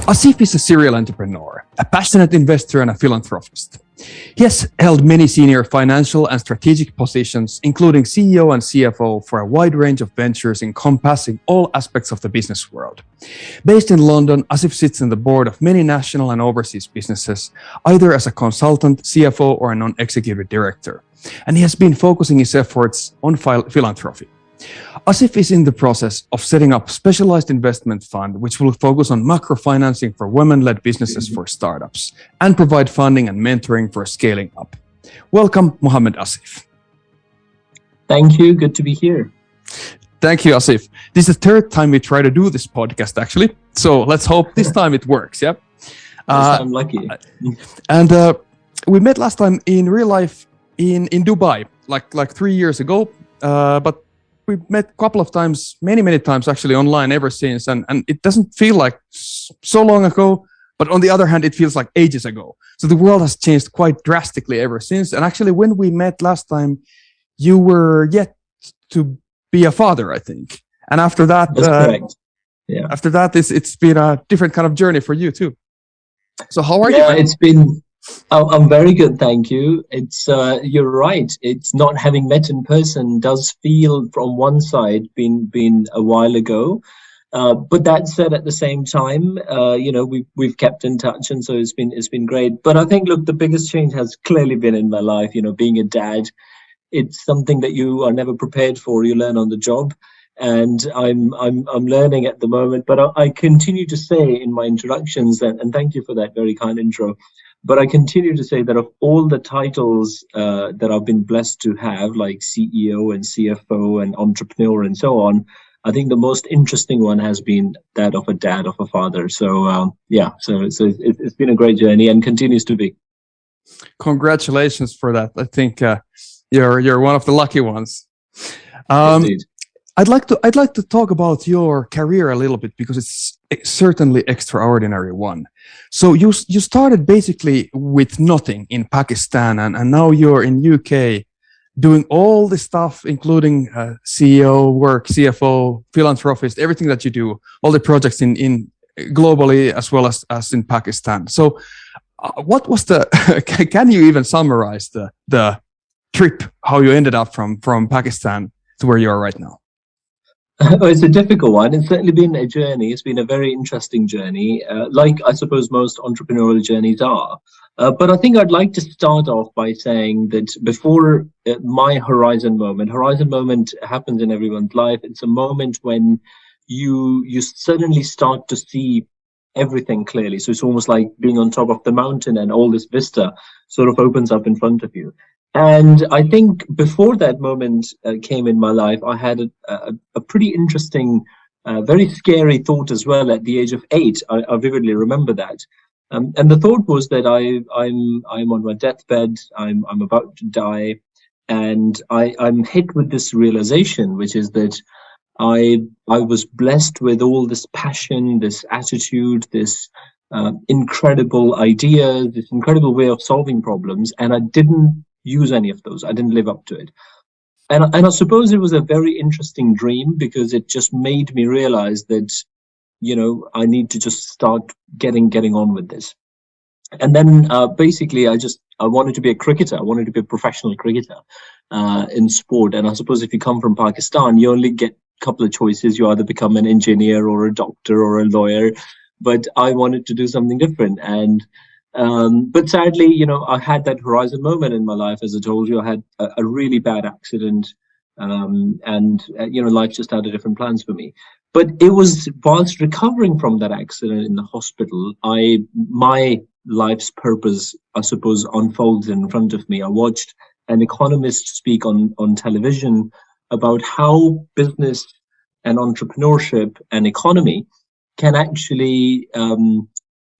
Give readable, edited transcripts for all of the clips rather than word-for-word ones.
Asif is a serial entrepreneur, a passionate investor and a philanthropist. He has held many senior financial and strategic positions, including CEO and CFO for a wide range of ventures encompassing all aspects of the business world. Based in London, Asif sits on the board of many national and overseas businesses, either as a consultant, CFO, or a non-executive director. And he has been focusing his efforts on philanthropy. Asif is in the process of setting up a specialized investment fund which will focus on macro financing for women-led businesses for startups and provide funding and mentoring for scaling up. Welcome, Muhammad Asif. Thank you. Good to be here. Thank you, Asif. This is the third time we try to do this podcast, actually. So let's hope this time it works. Yeah. I'm lucky. And we met last time in real life in Dubai, like 3 years ago. But we met a couple of times, many times actually online ever since. And it doesn't feel like so long ago, but on the other hand, it feels like ages ago. So the world has changed quite drastically ever since. And actually, when we met last time, you were yet to be a father, I think. And after that, that's correct. Yeah. After that, it's been a different kind of journey for you too. So how are you? Yeah, it's been. I'm very good, thank you. It's you're right. It's not having met in person does feel from one side been a while ago, but that said, at the same time, we've kept in touch, and so it's been great. But I think, look, the biggest change has clearly been in my life. Being a dad, it's something that you are never prepared for. You learn on the job, and I'm learning at the moment. But I continue to say in my introductions, and thank you for that very kind intro. But I continue to say that of all the titles that I've been blessed to have, like CEO and CFO and entrepreneur and so on, I think the most interesting one has been that of a dad, of a father. So so it's been a great journey and continues to be. Congratulations for that. I think you're one of the lucky ones. Indeed. I'd like to talk about your career a little bit because it's certainly extraordinary one. So you started basically with nothing in Pakistan, and now you're in UK doing all the stuff, including CEO work, CFO, philanthropist, everything that you do, all the projects in globally as well as in Pakistan. So what was can you even summarize the trip, how you ended up from Pakistan to where you are right now? It's a difficult one. It's certainly been a journey. It's been a very interesting journey, like I suppose most entrepreneurial journeys are. But I think I'd like to start off by saying that before my horizon moment happens in everyone's life. It's a moment when you suddenly start to see everything clearly. So it's almost like being on top of the mountain and all this vista sort of opens up in front of you. And I think before that moment came in my life, I had a pretty interesting, very scary thought as well at the age of 8. I vividly remember that. And the thought was that I'm on my deathbed, I'm about to die, and I'm hit with this realization, which is that I was blessed with all this passion, this attitude, this incredible idea, this incredible way of solving problems, and I didn't use any of those. I didn't live up to it. And I suppose it was a very interesting dream because it just made me realize that, I need to just start getting on with this. And then basically I wanted to be a cricketer. I wanted to be a professional cricketer in sport. And I suppose if you come from Pakistan, you only get a couple of choices. You either become an engineer or a doctor or a lawyer. But I wanted to do something different. And but sadly, I had that horizon moment in my life. As I told you, I had a really bad accident, and life just had different plans for me. But it was whilst recovering from that accident in the hospital, my life's purpose, I suppose, unfolds in front of me. I watched an economist speak on television about how business and entrepreneurship and economy can actually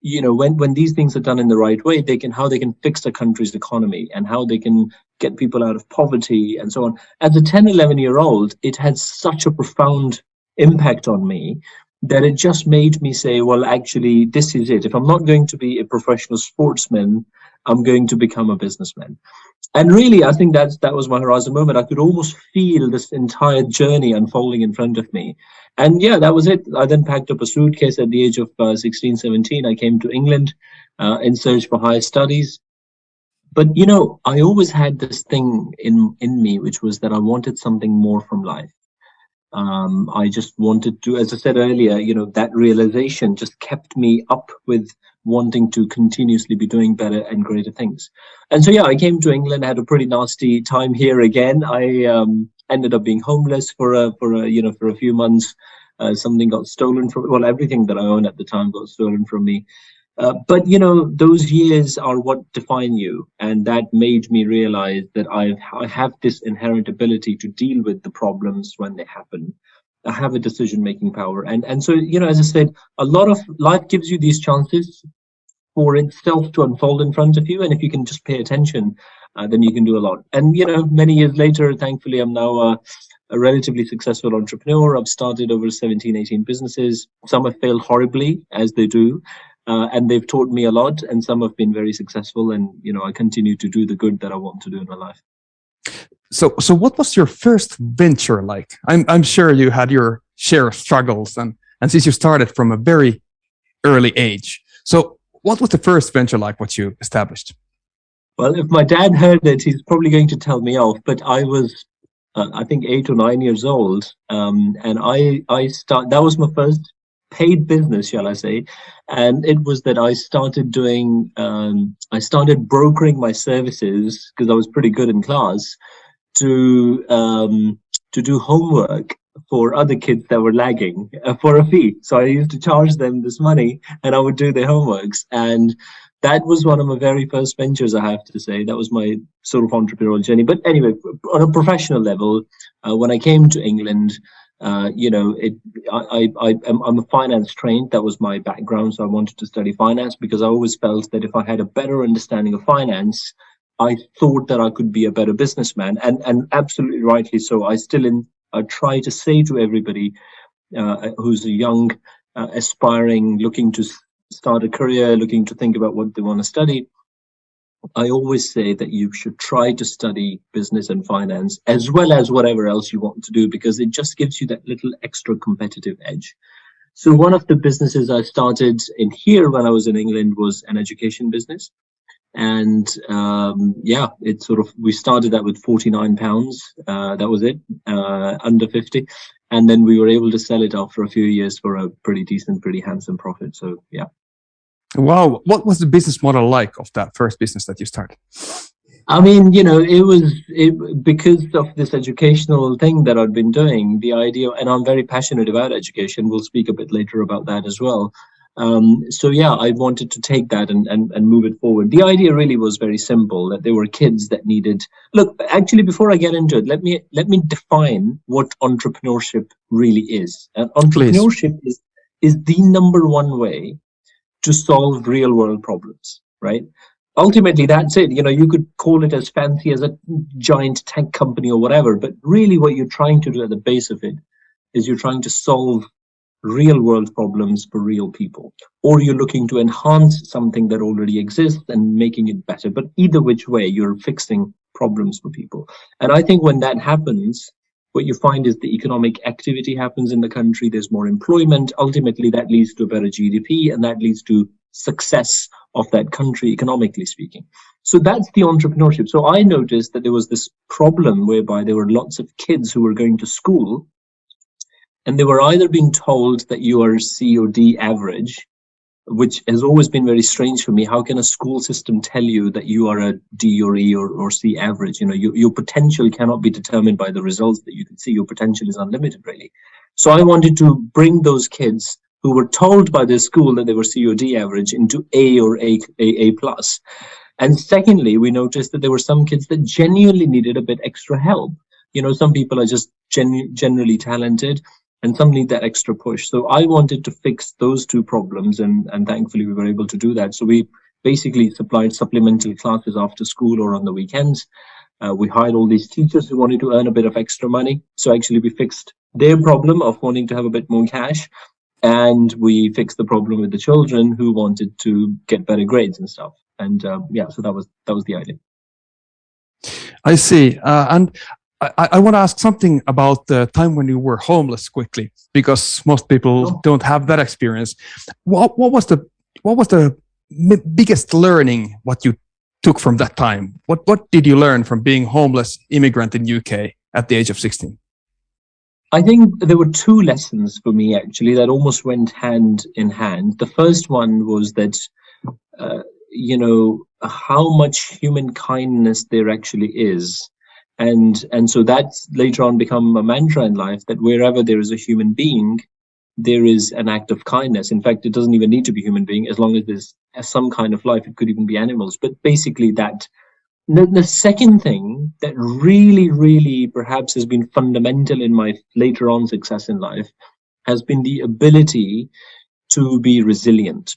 when these things are done in the right way, how they can fix a country's economy and how they can get people out of poverty and so on. As a 10, 11-year-old, it had such a profound impact on me that it just made me say, well, actually, this is it. If I'm not going to be a professional sportsman, I'm going to become a businessman. And really, I think that was my horizon moment. I could almost feel this entire journey unfolding in front of me. And yeah, that was it. I then packed up a suitcase at the age of 16, 17. I came to England in search for higher studies. But I always had this thing in me, which was that I wanted something more from life. I just wanted to, as I said earlier, that realization just kept me up with wanting to continuously be doing better and greater things. And so, yeah, I came to England, had a pretty nasty time here again. I ended up being homeless for a few months. Something got stolen from, well, everything that I owned at the time got stolen from me. But those years are what define you, and that made me realize that I have this inherent ability to deal with the problems when they happen. I have a decision-making power, and so as I said, a lot of life gives you these chances for itself to unfold in front of you, and if you can just pay attention, then you can do a lot. And many years later, thankfully, I'm now a relatively successful entrepreneur. I've started over 17, 18 businesses. Some have failed horribly, as they do. And they've taught me a lot, and some have been very successful. And I continue to do the good that I want to do in my life. So what was your first venture like? I'm sure you had your share of struggles, and since you started from a very early age. So what was the first venture like? What you established? Well, if my dad heard it, he's probably going to tell me off. But I was, I think, 8 or 9 years old, and that was my first paid business, shall I say. And it was that I started brokering my services, because I was pretty good in class, to do homework for other kids that were lagging for a fee. So I used to charge them this money, and I would do their homeworks. And that was one of my very first ventures, I have to say. That was my sort of entrepreneurial journey. But anyway, on a professional level, when I came to England, I'm a finance trained. That was my background. So I wanted to study finance because I always felt that if I had a better understanding of finance, I thought that I could be a better businessman. And absolutely rightly so. I try to say to everybody who's a young, aspiring, looking to start a career, looking to think about what they want to study, I always say that you should try to study business and finance as well as whatever else you want to do, because it just gives you that little extra competitive edge. So one of the businesses I started in here when I was in England was an education business. And we started that with £49. That was it, under 50. And then we were able to sell it after a few years for a pretty decent, pretty handsome profit. So, yeah. Wow. What was the business model like of that first business that you started? I mean, because of this educational thing that I'd been doing, the idea, and I'm very passionate about education. We'll speak a bit later about that as well. So yeah, I wanted to take that and move it forward. The idea really was very simple, that there were kids that needed, look, actually, before I get into it, let me define what entrepreneurship really is. And entrepreneurship is the number one way to solve real world problems, right? Ultimately, that's it. You could call it as fancy as a giant tech company or whatever, but really what you're trying to do at the base of it is you're trying to solve real world problems for real people, or you're looking to enhance something that already exists and making it better. But either which way, you're fixing problems for people. And I think when that happens, what you find is the economic activity happens in the country. There's more employment. Ultimately, that leads to a better GDP, and that leads to success of that country, economically speaking. So that's the entrepreneurship. So I noticed that there was this problem whereby there were lots of kids who were going to school, and they were either being told that you are C or D average, which has always been very strange for me. How can a school system tell you that you are a D or E or C average? Your potential cannot be determined by the results that you can see. Your potential is unlimited, really. So I wanted to bring those kids who were told by their school that they were C or D average into A or A plus. And secondly, we noticed that there were some kids that genuinely needed a bit extra help. Some people are just generally talented, and some need that extra push. So I wanted to fix those two problems, and thankfully we were able to do that. So we basically supplied supplemental classes after school or on the weekends. We hired all these teachers who wanted to earn a bit of extra money. So actually we fixed their problem of wanting to have a bit more cash, and we fixed the problem with the children who wanted to get better grades and stuff. And so that was the idea. I see. And I want to ask something about the time when you were homeless quickly, because most people don't have that experience. What was the biggest learning what you took from that time? What did you learn from being homeless immigrant in UK at the age of 16? I think there were two lessons for me actually that almost went hand in hand. The first one was that, how much human kindness there actually is. And so that's later on become a mantra in life, that wherever there is a human being, there is an act of kindness. In fact, it doesn't even need to be human being, as long as there's some kind of life. It could even be animals. But basically that. The second thing that really, really perhaps has been fundamental in my later on success in life has been the ability to be resilient.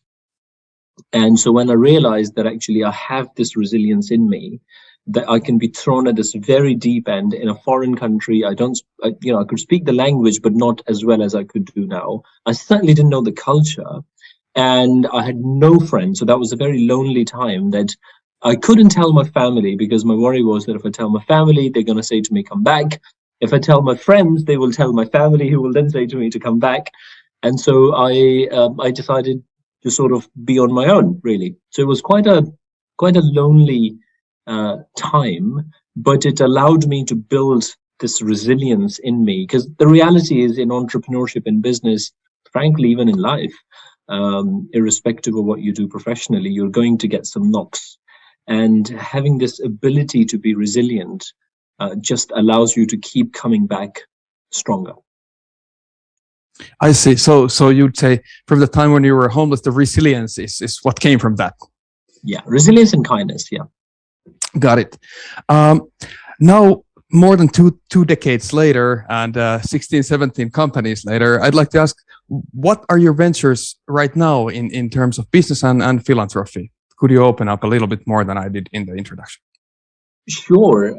And so when I realized that actually I have this resilience in me, that I can be thrown at this very deep end in a foreign country. I could speak the language, but not as well as I could do now. I certainly didn't know the culture, and I had no friends. So that was a very lonely time that I couldn't tell my family, because my worry was that if I tell my family, they're going to say to me, come back. If I tell my friends, they will tell my family, who will then say to me to come back. And so I decided to sort of be on my own, really. So it was quite a lonely time, but it allowed me to build this resilience in me. Because the reality is, in entrepreneurship and business, frankly, even in life, irrespective of what you do professionally, you're going to get some knocks. And having this ability to be resilient just allows you to keep coming back stronger. I see. So you'd say from the time when you were homeless, the resilience is what came from that. Yeah, resilience and kindness. Yeah. Got it. Now, more than two decades later and 16, 17 companies later, I'd like to ask, what are your ventures right now in terms of business and philanthropy? Could you open up a little bit more than I did in the introduction? Sure.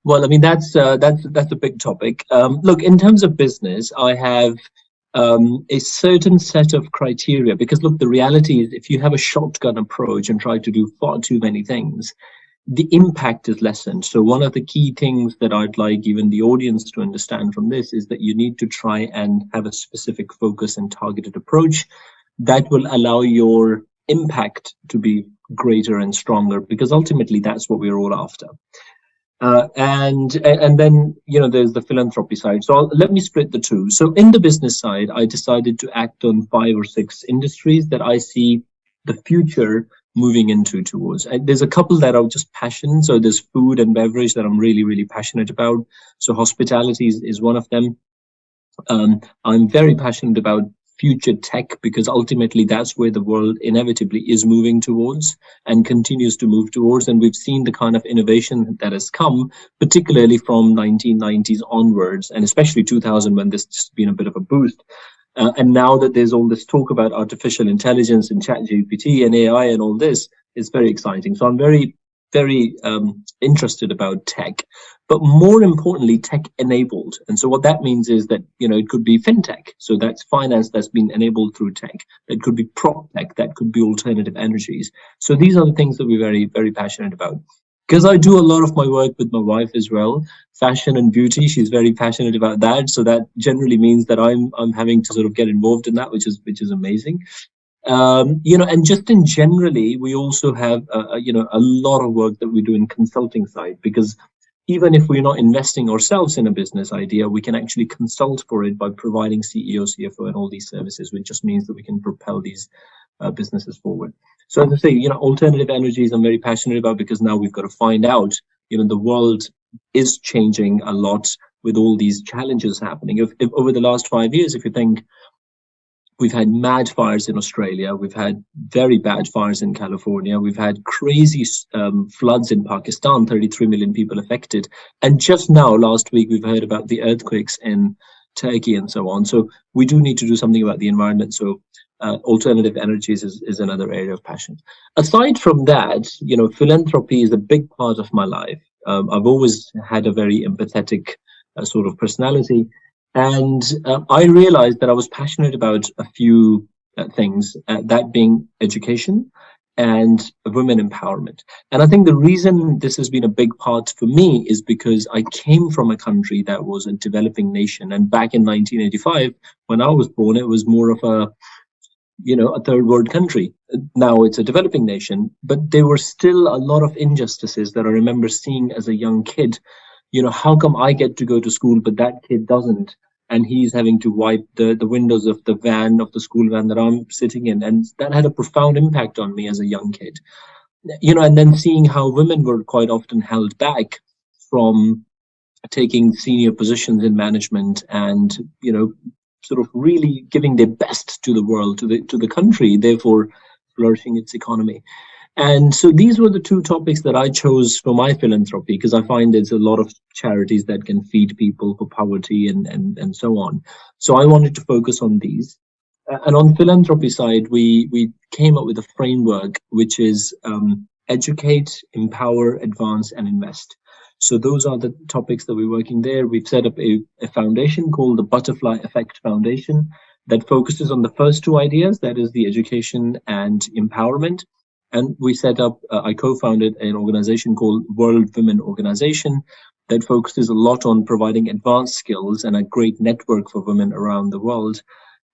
Well, I mean, that's a big topic. Look, in terms of business, I have a certain set of criteria, because look, the reality is, if you have a shotgun approach and try to do far too many things, the impact is lessened. So one of the key things that I'd like even the audience to understand from this is that you need to try and have a specific focus and targeted approach that will allow your impact to be greater and stronger, because ultimately that's what we're all after. And then, there's the philanthropy side. So let me split the two. So in the business side, I decided to act on 5 or 6 industries that I see the future moving towards. There's a couple that are just passion. So there's food and beverage that I'm really, really passionate about. So hospitality is one of them. I'm very passionate about future tech, because ultimately that's where the world inevitably is moving towards and continues to move towards. And we've seen the kind of innovation that has come, particularly from 1990s onwards, and especially 2000, when there's just been a bit of a boost. And now that there's all this talk about artificial intelligence and ChatGPT and AI and all this, it's very exciting. So I'm very, very interested about tech, but more importantly, tech enabled. And so what that means is that, it could be fintech. So that's finance that's been enabled through tech. That could be prop tech. That could be alternative energies. So these are the things that we're very, very passionate about. Because I do a lot of my work with my wife as well, fashion and beauty. She's very passionate about that. So that generally means that I'm having to sort of get involved in that, which is amazing. And just in generally, we also have a lot of work that we do in consulting side, because even if we're not investing ourselves in a business idea, we can actually consult for it by providing CEO, CFO, and all these services, which just means that we can propel these businesses forward. So as I say, alternative energies I'm very passionate about, because now we've got to find out, the world is changing a lot with all these challenges happening. If over the last 5 years, if you think, we've had mad fires in Australia, we've had very bad fires in California, we've had crazy floods in Pakistan, 33 million people affected. And just now, last week, we've heard about the earthquakes in Turkey and so on. So we do need to do something about the environment. So alternative energies is another area of passion. Aside from that, philanthropy is a big part of my life. I've always had a very empathetic sort of personality. And I realized that I was passionate about a few things, that being education and women empowerment. And I think the reason this has been a big part for me is because I came from a country that was a developing nation. And back in 1985, when I was born, it was more of a third world country. Now it's a developing nation, but there were still a lot of injustices that I remember seeing as a young kid. How come I get to go to school, but that kid doesn't? And he's having to wipe the windows of the school van that I'm sitting in. And that had a profound impact on me as a young kid. And then seeing how women were quite often held back from taking senior positions in management and, sort of really giving their best to the world, to the country, therefore flourishing its economy. And so these were the two topics that I chose for my philanthropy, because I find there's a lot of charities that can feed people for poverty and so on. So I wanted to focus on these. And on philanthropy side, we came up with a framework, which is educate, empower, advance, and invest. So those are the topics that we're working there. We've set up a foundation called the Butterfly Effect Foundation that focuses on the first two ideas, that is the education and empowerment. And we set up, I co-founded an organization called World Women Organization that focuses a lot on providing advanced skills and a great network for women around the world.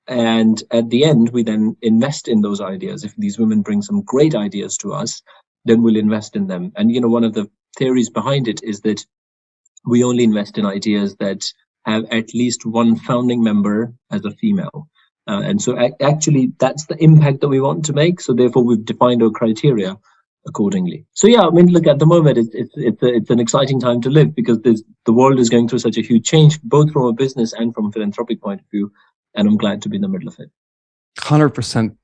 And at the end, we then invest in those ideas. If these women bring some great ideas to us, then we'll invest in them. And, one of the theories behind it is that we only invest in ideas that have at least one founding member as a female. And so actually, that's the impact that we want to make. So therefore, we've defined our criteria accordingly. So yeah, I mean, look, at the moment, it's an exciting time to live, because the world is going through such a huge change, both from a business and from a philanthropic point of view. And I'm glad to be in the middle of it. 100%.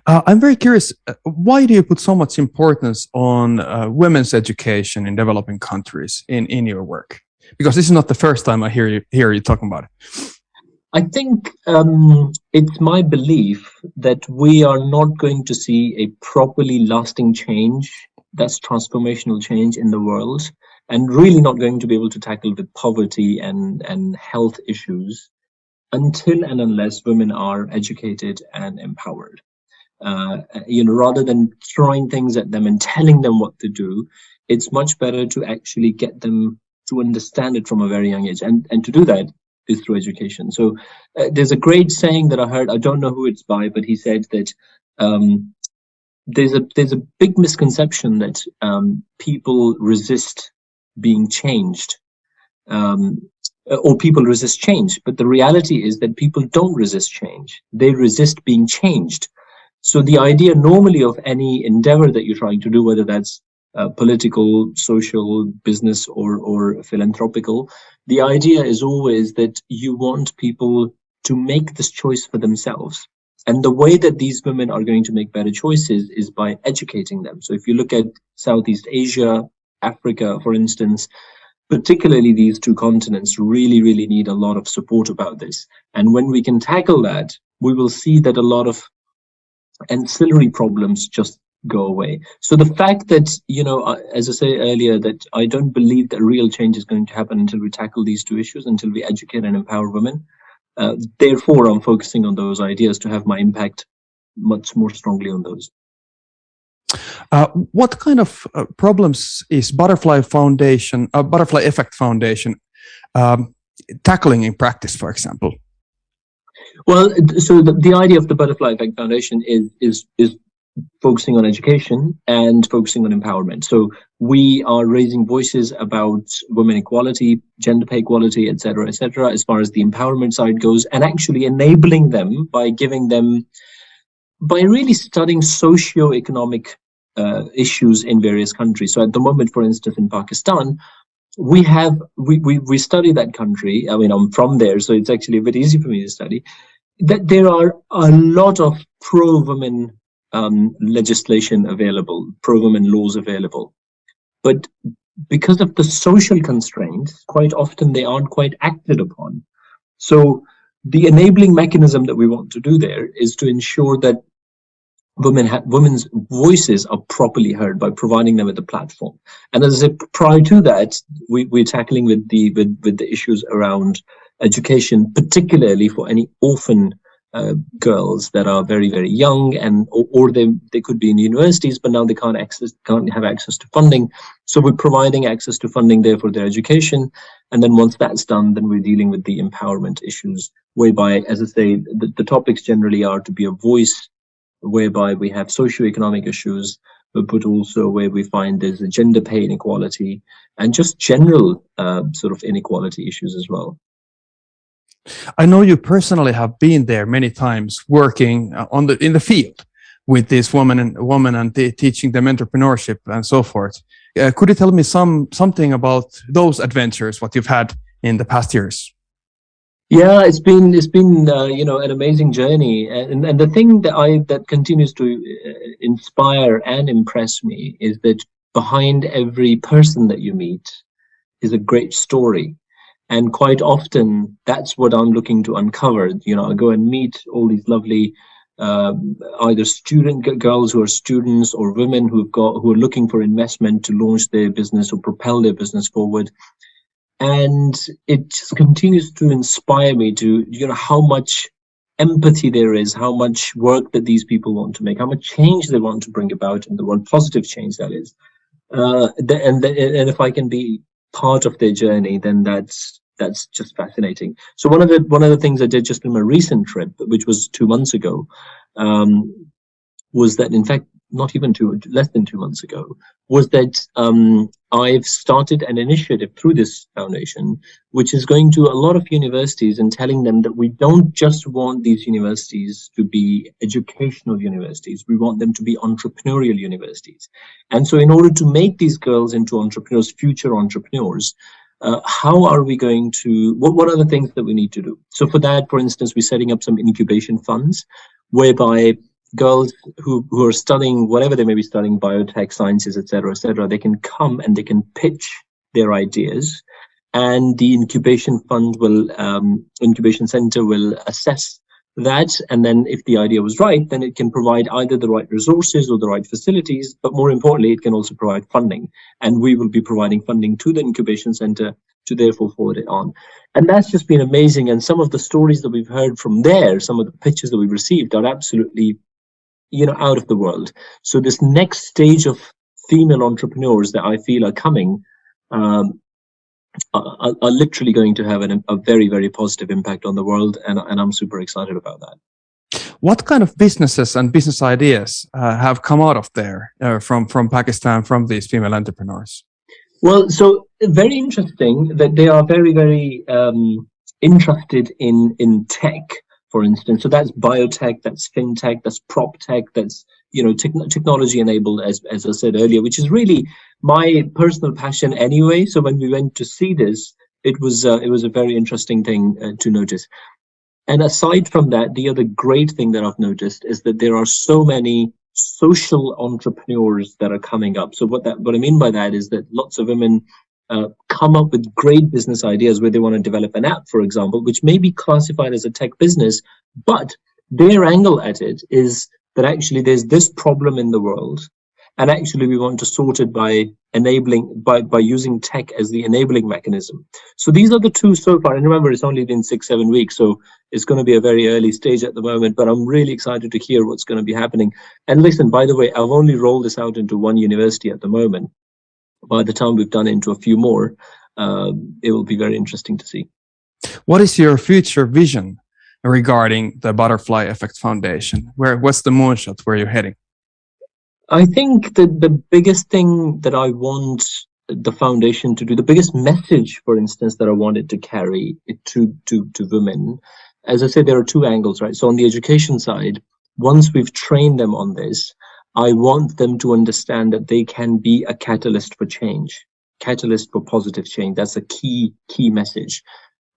I'm very curious, why do you put so much importance on women's education in developing countries in your work? Because this is not the first time I hear you talking about it. I think it's my belief that we are not going to see a properly lasting change, that's transformational change in the world, and really not going to be able to tackle with poverty and health issues until and unless women are educated and empowered. Rather than throwing things at them and telling them what to do, it's much better to actually get them to understand it from a very young age. And to do that is through education. So there's a great saying that I heard, I don't know who it's by, but he said that there's a big misconception that people resist being changed. Or people resist change, but the reality is that people don't resist change. They resist being changed. So the idea normally of any endeavor that you're trying to do, whether that's political, social, business, or philanthropical, the idea is always that you want people to make this choice for themselves. And the way that these women are going to make better choices is by educating them. So if you look at Southeast Asia, Africa, for instance, particularly these two continents really, really need a lot of support about this. And when we can tackle that, we will see that a lot of ancillary problems just go away. So the fact that, as I say earlier, that I don't believe that real change is going to happen until we tackle these two issues, until we educate and empower women. Therefore, I'm focusing on those ideas to have my impact much more strongly on those. What kind of problems is Butterfly Effect Foundation tackling in practice, for example? Well, so the idea of the Butterfly Effect Foundation is focusing on education and focusing on empowerment. So we are raising voices about women equality, gender pay equality, et cetera, as far as the empowerment side goes, and actually enabling them by really studying socio-economic issues in various countries. So at the moment, for instance, in Pakistan, we study that country. I mean, I'm from there, so it's actually a bit easy for me to study. That there are a lot of pro-women legislation available, pro-women laws available, but because of the social constraints, quite often they aren't quite acted upon. So the enabling mechanism that we want to do there is to ensure that women's voices are properly heard by providing them with a platform. And as I said, prior to that, we're tackling with the issues around education, particularly for any orphan girls that are very, very young, and or they could be in universities, but now they can't have access to funding. So we're providing access to funding there for their education, and then once that's done, then we're dealing with the empowerment issues, whereby, as I say, the topics generally are to be a voice, whereby we have socioeconomic issues, but also where we find there's a gender pay inequality and just general sort of inequality issues as well. I know you personally have been there many times, working in the field with these women and teaching them entrepreneurship and so forth. Could you tell me something about those adventures, what you've had in the past years? Yeah, it's been an amazing journey, and the thing that continues to inspire and impress me is that behind every person that you meet is a great story. And quite often, that's what I'm looking to uncover. I go and meet all these lovely either girls who are students, or women who are looking for investment to launch their business or propel their business forward. And it just continues to inspire me to, how much empathy there is, how much work that these people want to make, how much change they want to bring about in the world, positive change that is. And if I can be part of their journey, then that's just fascinating. So one of the things I did just in my recent trip, which was 2 months ago, was that, in fact, not even less than 2 months ago, was that I've started an initiative through this foundation, which is going to a lot of universities and telling them that we don't just want these universities to be educational universities, we want them to be entrepreneurial universities. And so in order to make these girls into entrepreneurs, future entrepreneurs, how are we going to, what are the things that we need to do? So for that, for instance, we're setting up some incubation funds, whereby girls who are studying whatever they may be studying, biotech, sciences, etc., they can come and they can pitch their ideas, and the incubation center will assess that, and then if the idea was right, then it can provide either the right resources or the right facilities, but more importantly, it can also provide funding, and we will be providing funding to the incubation center to therefore forward it on. And that's just been amazing. And some of the stories that we've heard from there, some of the pitches that we've received, are absolutely out of the world. So this next stage of female entrepreneurs that I feel are coming are literally going to have a very, very positive impact on the world, and I'm super excited about that. What kind of businesses and business ideas have come out of there from Pakistan, from these female entrepreneurs? Well, so very interesting that they are very, very interested in tech, for instance. So that's biotech, that's fintech, that's prop tech, that's technology enabled, as I said earlier, which is really my personal passion anyway. So when we went to see this, it was a very interesting thing to notice. And aside from that, the other great thing that I've noticed is that there are so many social entrepreneurs that are coming up. So what I mean by that is that lots of women come up with great business ideas where they want to develop an app, for example, which may be classified as a tech business, but their angle at it is that actually there's this problem in the world, and actually we want to sort it by using tech as the enabling mechanism. So these are the two so far, and remember, it's only been 6-7 weeks, so it's going to be a very early stage at the moment, but I'm really excited to hear what's going to be happening. And listen, by the way, I've only rolled this out into one university at the moment. By the time we've done into a few more, it will be very interesting to see. What is your future vision regarding the Butterfly Effect Foundation? What's the moonshot? Where you're heading? I think that the biggest thing that I want the foundation to do, the biggest message, for instance, that I wanted to carry to women, as I said, there are two angles, right? So on the education side, once we've trained them on this, I want them to understand that they can be a catalyst for change, catalyst for positive change. That's a key message.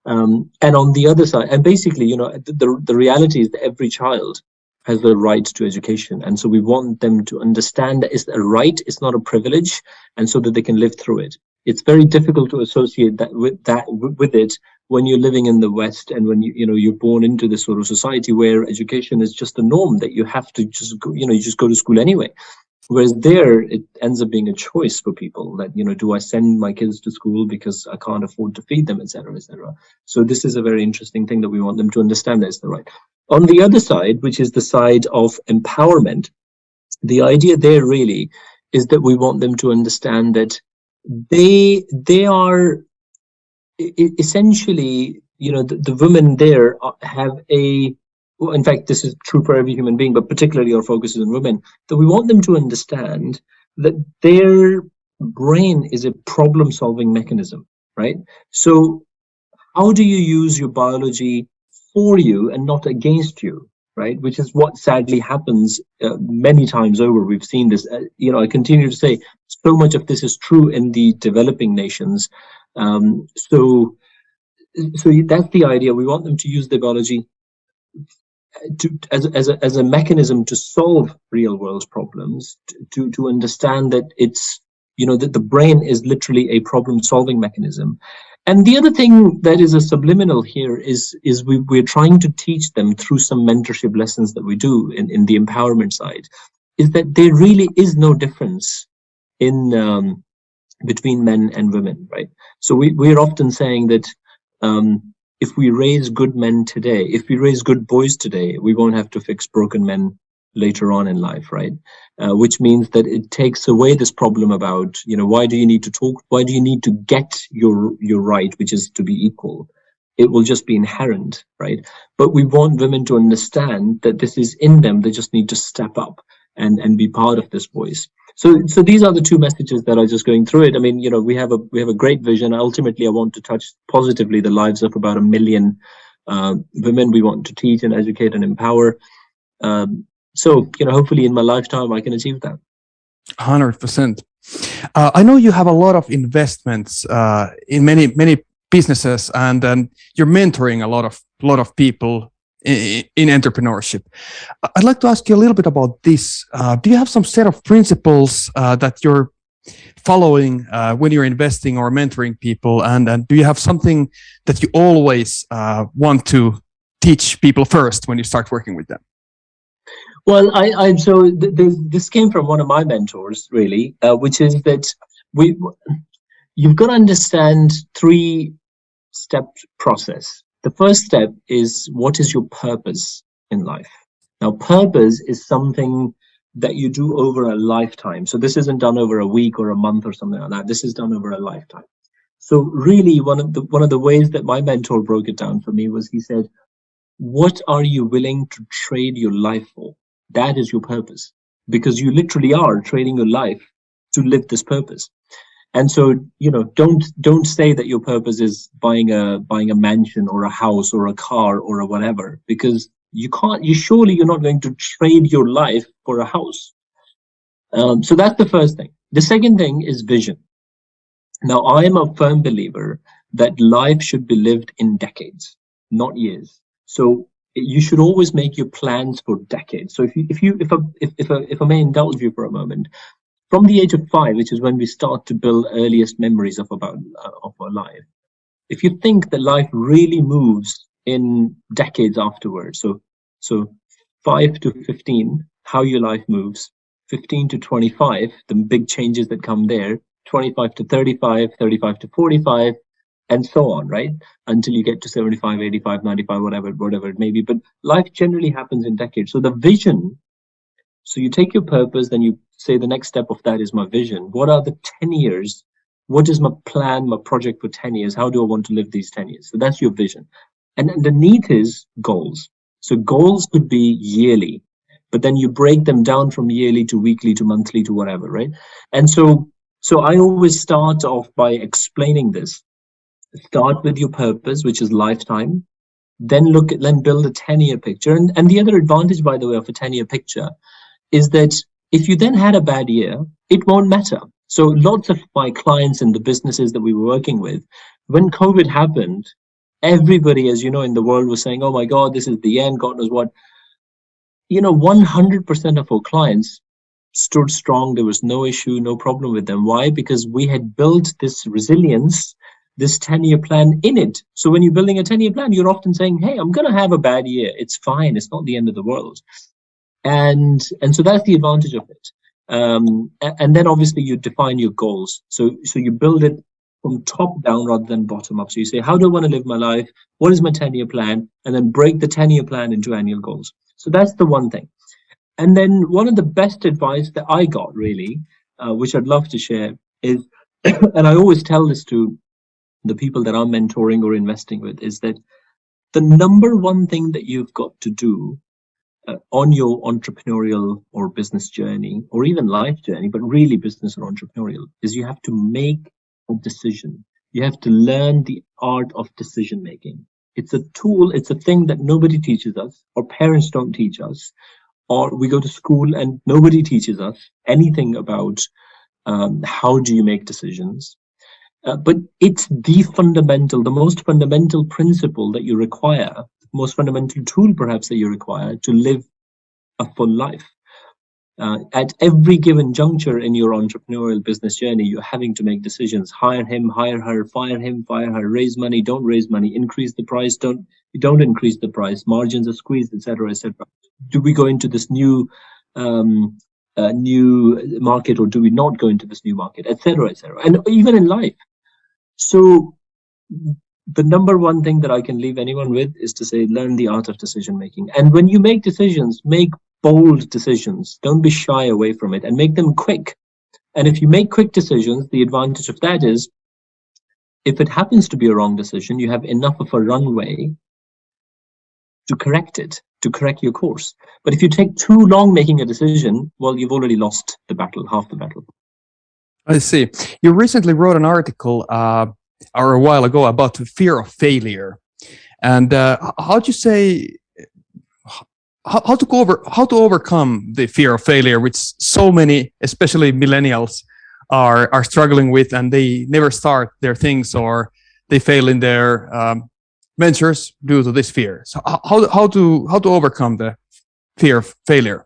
And on the other side, and basically, the reality is that every child has the right to education. And so we want them to understand that it's a right, it's not a privilege, and so that they can live through it. It's very difficult to associate that with it when you're living in the West, and when you're born into this sort of society where education is just a norm, that you have to just go, you just go to school anyway. Whereas there, it ends up being a choice for people that, do I send my kids to school because I can't afford to feed them, etc., etc. So this is a very interesting thing that we want them to understand, that it's the right. On the other side, which is the side of empowerment, the idea there really is that we want them to understand that they are essentially, the women there have well, in fact, this is true for every human being, but particularly our focus is on women, that we want them to understand that their brain is a problem-solving mechanism, right? So how do you use your biology for you and not against you, right? Which is what sadly happens many times over. We've seen this. I continue to say so much of this is true in the developing nations. So that's the idea. We want them to use their biology as a mechanism to solve real world problems, to understand that it's, that the brain is literally a problem solving mechanism. And the other thing that is a subliminal here is we're trying to teach them through some mentorship lessons that we do in the empowerment side, is that there really is no difference in between men and women, right? So we're often saying that if we raise good men today, if we raise good boys today, we won't have to fix broken men later on in life, right? Which means that it takes away this problem about, why do you need to talk? Why do you need to get your right, which is to be equal? It will just be inherent, right? But we want women to understand that this is in them. They just need to step up and be part of this voice. So these are the two messages that are just going through it. I mean, we have a great vision. Ultimately, I want to touch positively the lives of about 1 million women. We want to teach and educate and empower. So hopefully in my lifetime, I can achieve that. 100%. I know you have a lot of investments in many businesses, and you're mentoring a lot of people in entrepreneurship. I'd like to ask you a little bit about this. Do you have some set of principles that you're following when you're investing or mentoring people? And do you have something that you always want to teach people first when you start working with them? Well, this came from one of my mentors, really, which is that you've got to understand 3-step process. The first step is, what is your purpose in life? Now, purpose is something that you do over a lifetime. So this isn't done over a week or a month or something like that. This is done over a lifetime. So really, one of the ways that my mentor broke it down for me was, he said, what are you willing to trade your life for? That is your purpose, because you literally are trading your life to live this purpose. And so, don't say that your purpose is buying a mansion or a house or a car or a whatever, because you're not going to trade your life for a house. So that's the first thing. The second thing is vision. Now, I am a firm believer that life should be lived in decades, not years. So you should always make your plans for decades. So if I may indulge you for a moment, from the age of 5, which is when we start to build earliest memories of our life, if you think that life really moves in decades afterwards, so 5 to 15, how your life moves, 15 to 25, the big changes that come there, 25 to 35, 35 to 45, and so on, right? Until you get to 75, 85, 95, whatever it may be. But life generally happens in decades. So the vision, so you take your purpose, then you say the next step of that is my vision. What are the 10 years? What is my plan, my project for 10 years? How do I want to live these 10 years? So that's your vision. And underneath is goals. So goals could be yearly, but then you break them down from yearly to weekly to monthly to whatever, right? And so I always start off by explaining this. Start with your purpose, which is lifetime. Then build a 10-year picture. And the other advantage, by the way, of a 10-year picture is that if you then had a bad year, it won't matter. So lots of my clients in the businesses that we were working with, when COVID happened, everybody, as you know, in the world was saying, oh my God, this is the end, God knows what. 100% of our clients stood strong. There was no issue, no problem with them. Why? Because we had built this resilience, this 10-year plan in it. So when you're building a 10-year plan, you're often saying, hey, I'm going to have a bad year. It's fine. It's not the end of the world. And so that's the advantage of it. And then obviously you define your goals. So you build it from top down rather than bottom up. So you say, how do I want to live my life? What is my 10-year plan? And then break the 10-year plan into annual goals. So that's the one thing. And then one of the best advice that I got, really, which I'd love to share, is, and I always tell this to the people that I'm mentoring or investing with, is that the number one thing that you've got to do on your entrepreneurial or business journey, or even life journey, but really business or entrepreneurial, is you have to make a decision. You have to learn the art of decision making. It's a tool, it's a thing that nobody teaches us, or parents don't teach us, or we go to school and nobody teaches us anything about how do you make decisions. But it's the most fundamental principle that you require, most fundamental tool perhaps that you require to live a full life. At every given juncture in your entrepreneurial business journey, you're having to make decisions. Hire him, hire her, fire him, fire her, raise money, don't raise money, increase the price, don't increase the price, margins are squeezed, etc., etc. Do we go into this new market, or do we not go into this new market, etc., etc., and even in life. So the number one thing that I can leave anyone with is to say, learn the art of decision making. And when you make decisions, make bold decisions. Don't be shy away from it, and make them quick. And if you make quick decisions, the advantage of that is, if it happens to be a wrong decision, you have enough of a runway to correct it, to correct your course. But if you take too long making a decision, well, you've already lost the battle, half the battle. I see. You recently wrote an article or a while ago about the fear of failure, and how'd you say how to overcome the fear of failure, which so many, especially millennials, are struggling with, and they never start their things, or they fail in their ventures due to this fear. So how to overcome the fear of failure?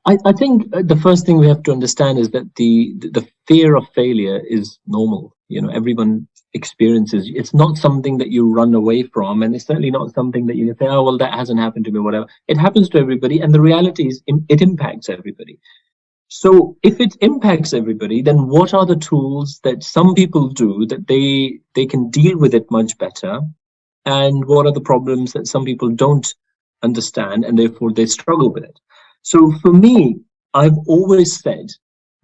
I think the first thing we have to understand is that the fear of failure is normal. You know, everyone experiences. It's not something that you run away from, and it's certainly not something that you say, oh well, that hasn't happened to me, whatever. It happens to everybody, and the reality is it impacts everybody. So if it impacts everybody, then what are the tools that some people do that they can deal with it much better, and what are the problems that some people don't understand and therefore they struggle with it? So for me, I've always said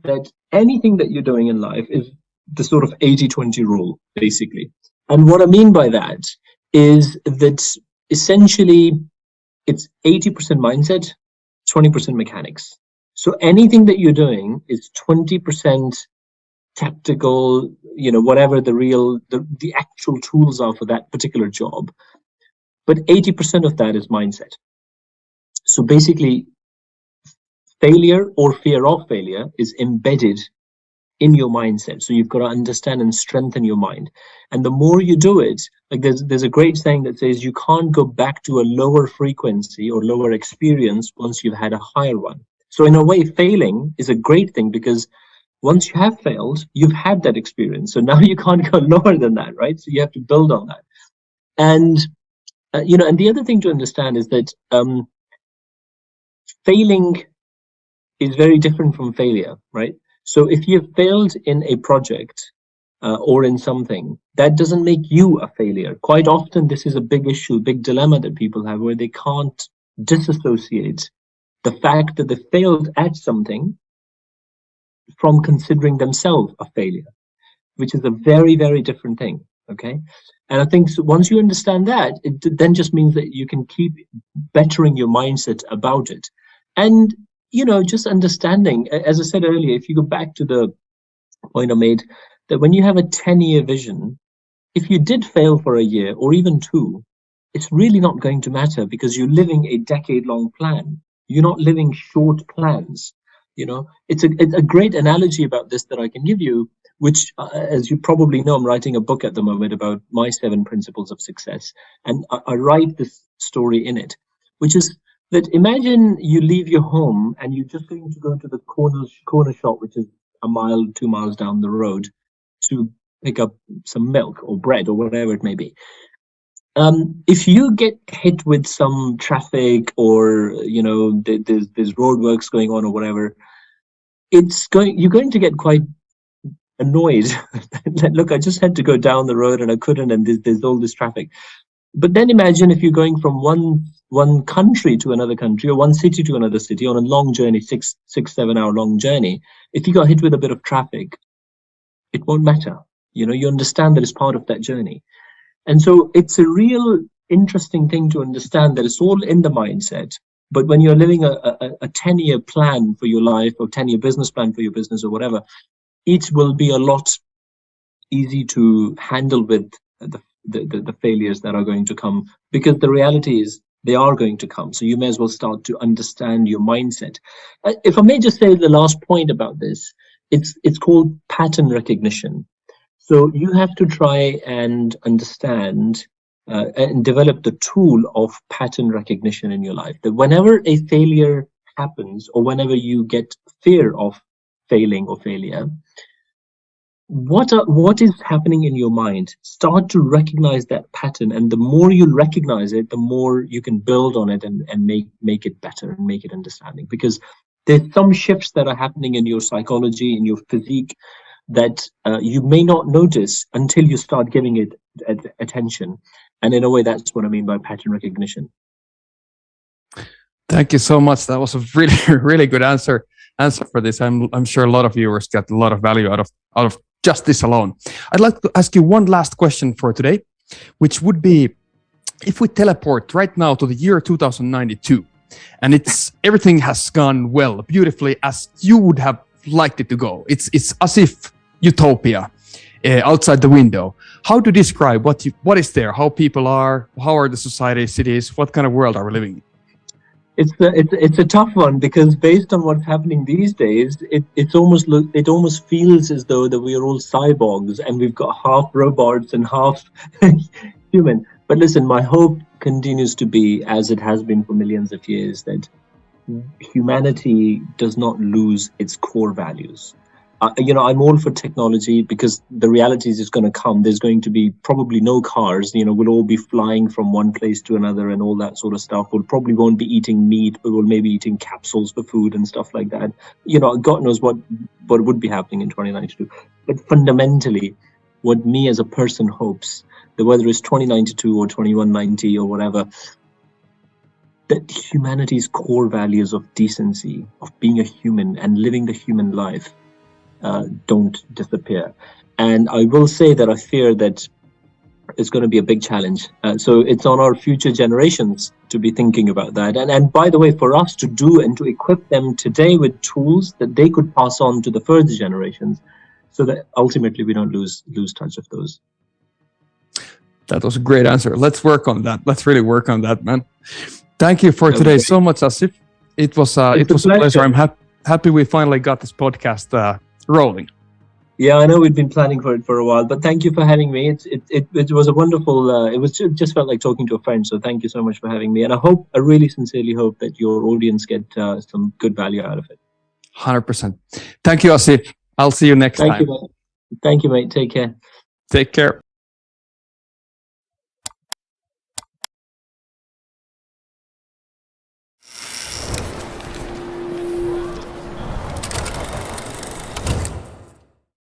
that anything that you're doing in life is the sort of 80-20 rule, basically. And what I mean by that is that essentially it's 80% mindset, 20% mechanics. So anything that you're doing is 20% tactical, you know, whatever the actual tools are for that particular job. But 80% of that is mindset. So basically, failure or fear of failure is embedded in your mindset. So you've got to understand and strengthen your mind. And the more you do it, like there's a great saying that says you can't go back to a lower frequency or lower experience once you've had a higher one. So in a way, failing is a great thing, because once you have failed, you've had that experience. So now you can't go lower than that, right? So you have to build on that. And, you know, and the other thing to understand is that failing is very different from failure, right? So if you've failed in a project or in something, that doesn't make you a failure. Quite often, this is a big issue, big dilemma that people have, where they can't disassociate the fact that they failed at something from considering themselves a failure, which is a very, very different thing, okay? And I think once you understand that, it then just means that you can keep bettering your mindset about it. And you know, just understanding, as I said earlier, if you go back to the point I made, that when you have a 10-year vision, if you did fail for a year or even two, it's really not going to matter, because you're living a decade-long plan. You're not living short plans. You know, it's a great analogy about this that I can give you, which, as you probably know, I'm writing a book at the moment about my 7 principles of success. And I write this story in it, which is that imagine you leave your home and you're just going to go to the corner shop, which is a mile, 2 miles down the road, to pick up some milk or bread or whatever it may be. If you get hit with some traffic, or you know, there's roadworks going on or whatever, you're going to get quite annoyed. Look, I just had to go down the road and I couldn't, and there's all this traffic. But then imagine if you're going from one country to another country, or one city to another city on a long journey, 7 hour long journey. If you got hit with a bit of traffic, it won't matter. You understand that it's part of that journey. And so it's a real interesting thing to understand that it's all in the mindset. But when you're living a 10-year plan for your life, or 10-year business plan for your business, or whatever, it will be a lot easy to handle with the failures that are going to come, because the reality is they are going to come. So you may as well start to understand your mindset. If I may just say the last point about this, it's called pattern recognition. So you have to try and understand and develop the tool of pattern recognition in your life. That whenever a failure happens, or whenever you get fear of failing or failure, what is happening in your mind? Start to recognize that pattern, and the more you recognize it, the more you can build on it and make it better and make it understanding. Because there's some shifts that are happening in your psychology, in your physique, that you may not notice until you start giving it attention. And in a way, that's what I mean by pattern recognition. Thank you so much. That was a really, really good answer for this. I'm sure a lot of viewers got a lot of value out of just this alone. I'd like to ask you one last question for today, which would be, if we teleport right now to the year 2092, and everything has gone well, beautifully, as you would have liked it to go. It's as if utopia outside the window. How to describe what is there, how people are, how are the societies, cities, what kind of world are we living in? It's a tough one, because based on what's happening these days, it almost feels as though that we are all cyborgs and we've got half robots and half human. But listen, my hope continues to be, as it has been for millions of years, that humanity does not lose its core values. I'm all for technology, because the reality is it's going to come. There's going to be probably no cars. We'll all be flying from one place to another and all that sort of stuff. We'll probably won't be eating meat, but we'll maybe eating capsules for food and stuff like that. God knows what would be happening in 2092. But fundamentally, what me as a person hopes, that whether it's 2092 or 2190 or whatever, that humanity's core values of decency, of being a human and living the human life, don't disappear. And I will say that I fear that it's going to be a big challenge. So it's on our future generations to be thinking about that. And by the way, for us to do and to equip them today with tools that they could pass on to the further generations, so that ultimately we don't lose touch of those. That was a great answer. Let's work on that. Let's really work on that, man. Thank you for today so much, Asif. It was a pleasure. I'm happy we finally got this podcast rolling. Yeah, I know we've been planning for it for a while, but thank you for having me. It was a wonderful. It was just felt like talking to a friend. So thank you so much for having me, and I really sincerely hope that your audience get some good value out of it. 100%. Thank you, Asif. I'll see you next time. Thank you, mate. Take care. Take care.